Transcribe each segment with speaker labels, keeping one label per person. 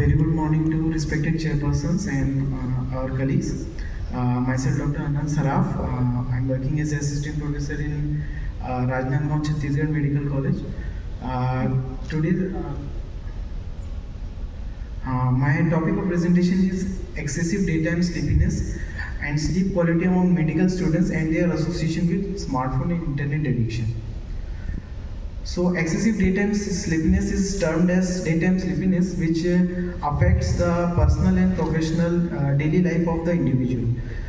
Speaker 1: very good morning to respected chairpersons and our colleagues. Myself, Dr. Anand Saraf. I'm working as assistant professor in Rajnandgaon, Chhattisgarh Medical College. Today, my topic of presentation is excessive daytime sleepiness and sleep quality among medical students and their association with smartphone and internet addiction. So excessive daytime sleepiness is termed as daytime sleepiness, which affects the personal and professional daily life of the individual.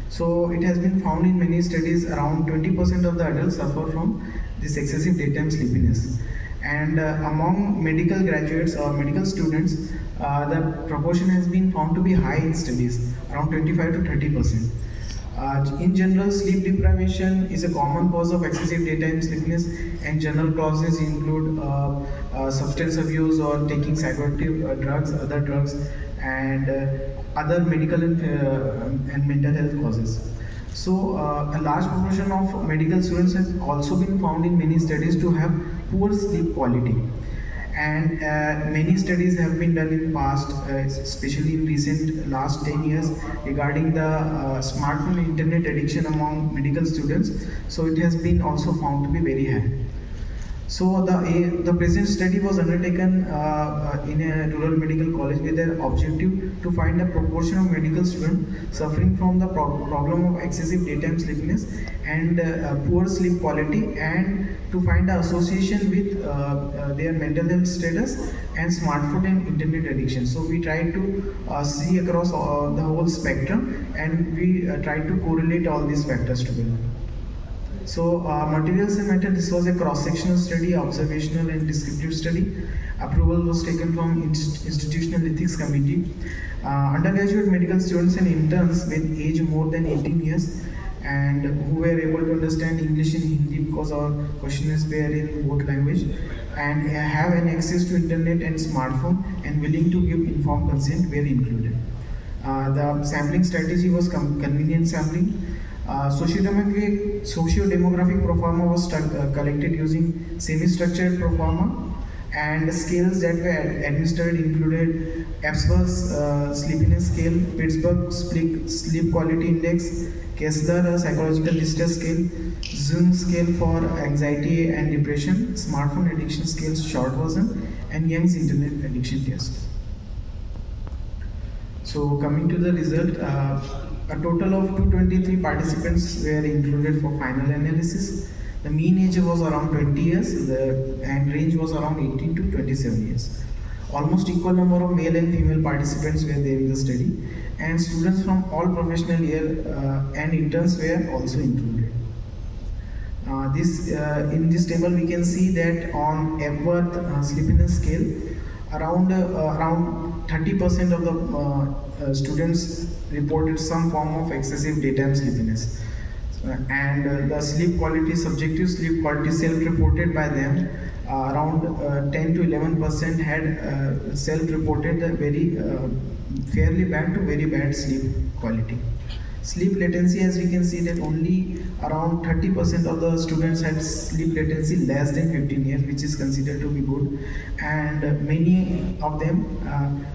Speaker 1: So it has been found in many studies around 20% of the adults suffer from this excessive daytime sleepiness. And among medical graduates or medical students, the proportion has been found to be high in studies, around 25 to 30%. In general, sleep deprivation is a common cause of excessive daytime sleepiness, and general causes include substance abuse or taking psychoactive drugs, other drugs, and other medical and mental health causes. So, a large proportion of medical students have also been found in many studies to have poor sleep quality. And many studies have been done in past, especially in recent last 10 years, regarding the smartphone and internet addiction among medical students. So it has been also found to be very high. So the present study was undertaken in a rural medical college with an objective to find a proportion of medical students suffering from the problem of excessive daytime sleepiness and poor sleep quality, and to find the association with their mental health status and smartphone and internet addiction. So we tried to see across the whole spectrum, and we tried to correlate all these factors together. So materials and method, this was a cross-sectional study, observational and descriptive study. Approval was taken from Institutional Ethics Committee. Undergraduate medical students and interns with age more than 18 years and who were able to understand English and Hindi, because our questionnaires were in both language, and have an access to internet and smartphone and willing to give informed consent were included. The sampling strategy was convenient sampling. Socio-demographic proforma was collected using semi-structured proforma, and the scales that were administered included Epworth's sleepiness scale, Pittsburgh sleep quality index, Kessler psychological distress scale, Zoom scale for anxiety and depression, smartphone addiction scales short version, and Young's internet addiction test. So coming to the result, a total of 223 participants were included for final analysis. The mean age was around 20 years and range was around 18 to 27 years. Almost equal number of male and female participants were there in the study, and students from all professional year and interns were also included. In this table we can see that on Epworth sleepiness scale, around 30% of the students reported some form of excessive daytime sleepiness, and the sleep quality, subjective sleep quality self-reported by them, around 10 to 11% had self-reported the very fairly bad to very bad sleep quality. Sleep latency, as we can see that only around 30% of the students had sleep latency less than 15 years, which is considered to be good, and many of them,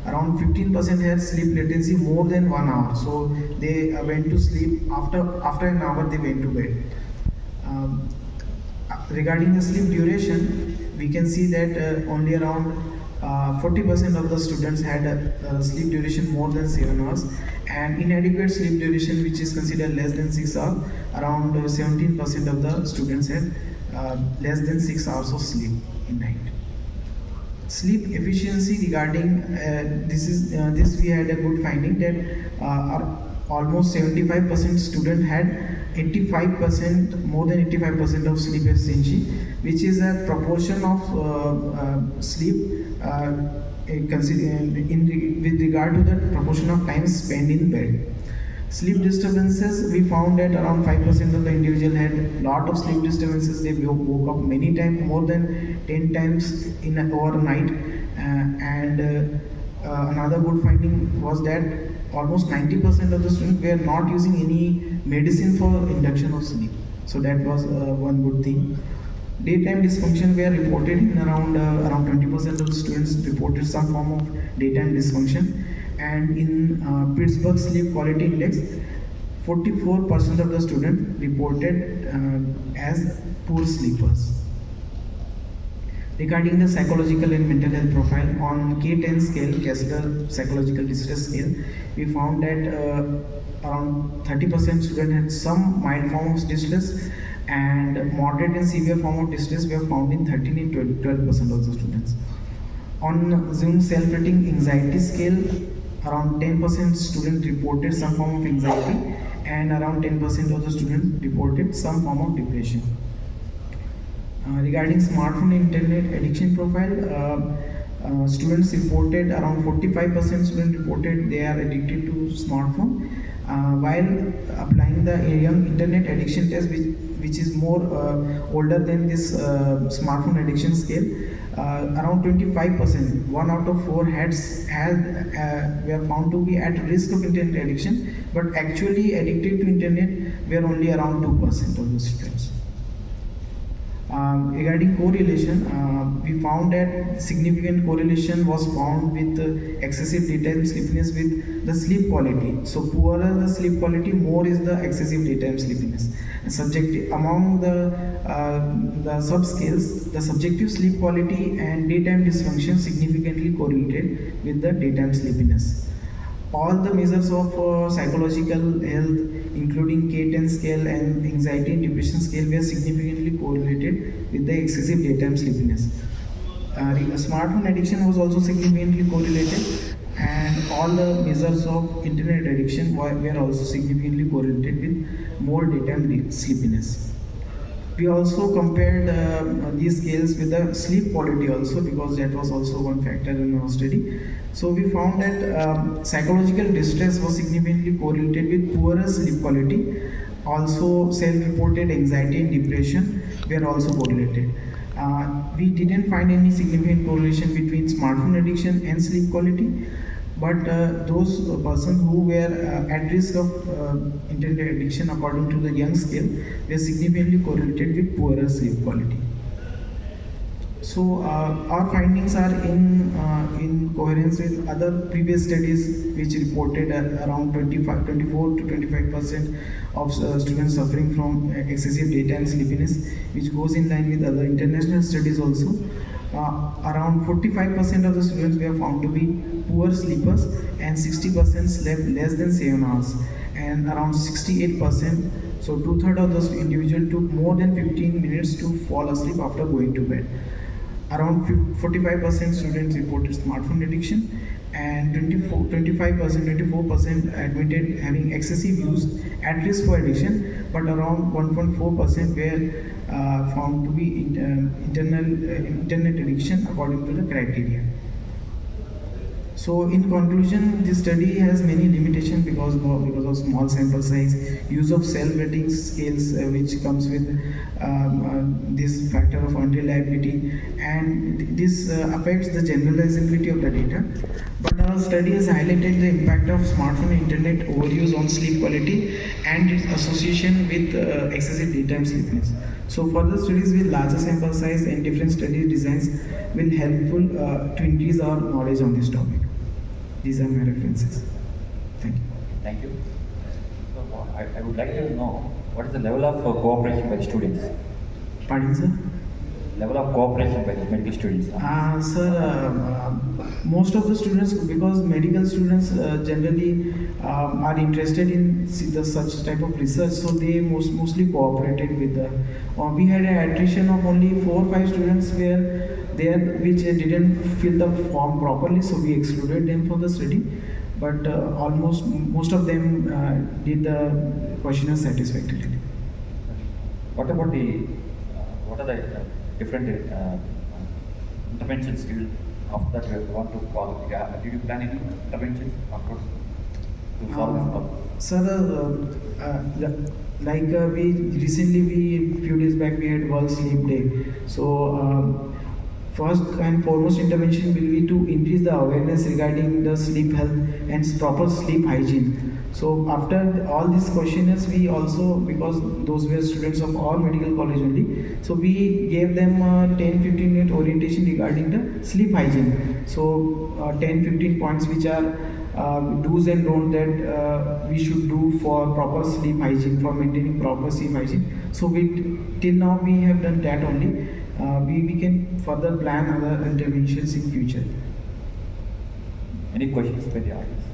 Speaker 1: around 15% had sleep latency more than 1 hour. So they went to sleep after an hour they went to bed. Regarding the sleep duration, we can see that only around 40% of the students had sleep duration more than 7 hours, and inadequate sleep duration, which is considered less than 6 hours, around 17% of the students had less than 6 hours of sleep in night. Sleep efficiency, regarding this we had a good finding that almost 75% student had 85%, more than 85% of sleep efficiency, which is a proportion of sleep with regard to the proportion of time spent in bed. Sleep disturbances, we found that around 5% of the individual had lot of sleep disturbances. They woke up many times, more than 10 times in overnight. Another good finding was that almost 90% of the students were not using any medicine for induction of sleep. So that was one good thing. Daytime dysfunction were reported in around 20% of the students reported some form of daytime dysfunction, and in Pittsburgh Sleep Quality Index, 44% of the students reported as poor sleepers. Regarding the psychological and mental health profile, on K10 scale, Kessler Psychological Distress Scale, we found that around 30% students had some mild form of distress, and moderate and severe form of distress were found in 13 and 12% of the students. On Zoom self-rating anxiety scale, around 10% students reported some form of anxiety, and around 10% of the students reported some form of depression. Regarding smartphone internet addiction profile, students reported around 45% students reported they are addicted to smartphone. While applying the young internet addiction test, which is more older than this smartphone addiction scale, around 25%, 1 out of 4 were found to be at risk of internet addiction, but actually addicted to internet were only around 2% of the students. Regarding correlation, we found that significant correlation was found with excessive daytime sleepiness with the sleep quality. So poorer the sleep quality, more is the excessive daytime sleepiness. Among the subscales, the subjective sleep quality and daytime dysfunction significantly correlated with the daytime sleepiness. All the measures of psychological health, including K10 scale and anxiety and depression scale, were significantly correlated with the excessive daytime sleepiness. Smartphone addiction was also significantly correlated, and all the measures of internet addiction were also significantly correlated with more daytime sleepiness. We also compared these scales with the sleep quality also, because that was also one factor in our study. So we found that psychological distress was significantly correlated with poorer sleep quality. Also, self-reported anxiety and depression were also correlated. We didn't find any significant correlation between smartphone addiction and sleep quality, but those persons who were at risk of internet addiction according to the Young scale were significantly correlated with poorer sleep quality. So our findings are in coherence with other previous studies which reported around 24 to 25% of students suffering from excessive daytime sleepiness, which goes in line with other international studies also. Around 45% of the students were found to be poor sleepers, and 60% slept less than 7 hours, and around 68%, so two-thirds of those individuals took more than 15 minutes to fall asleep after going to bed. Around 45% students reported smartphone addiction, and 24% admitted having excessive use at risk for addiction, but around 1.4% were found to be internet addiction according to the criteria. So in conclusion, this study has many limitations because of small sample size, use of self-rating scales which comes with this factor of unreliability, and this affects the generalizability of the data. But our study has highlighted the impact of smartphone and internet overuse on sleep quality and its association with excessive daytime sleepiness. So further studies with larger sample size and different study designs will helpful to increase our knowledge on this topic. These are my references. Thank you.
Speaker 2: Thank you. So I would like to know what is the level of cooperation by the students?
Speaker 1: Pardon, sir?
Speaker 2: Level of cooperation by the medical students.
Speaker 1: Sir, most of the students, because medical students generally are interested in such type of research, so they mostly cooperated with the. We had an attrition of only 4 or 5 students which didn't fill the form properly, so we excluded them from the study. But most of them did the questionnaire satisfactorily.
Speaker 2: What about what are the different interventions you after that you want to follow? Did you plan any interventions to solve this problem?
Speaker 1: Sir, we few days back we had World Sleep Day. So first and foremost intervention will be to increase the awareness regarding the sleep health and proper sleep hygiene. So after all these questionnaires, we also, because those were students of our medical college only, so we gave them 10-15 minute orientation regarding the sleep hygiene. So 10-15 points which are do's and don'ts that we should do for proper sleep hygiene, for maintaining proper sleep hygiene. So we till now we have done that only. We can further plan other interventions in future.
Speaker 2: Any questions by the audience?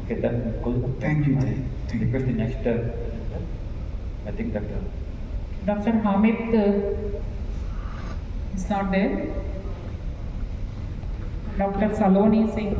Speaker 2: Okay, then cool.
Speaker 1: Thank you.
Speaker 2: I
Speaker 1: Thank you.
Speaker 2: request the next. I think that.
Speaker 3: Dr. Hamid is not there. Dr. Saloni Singh.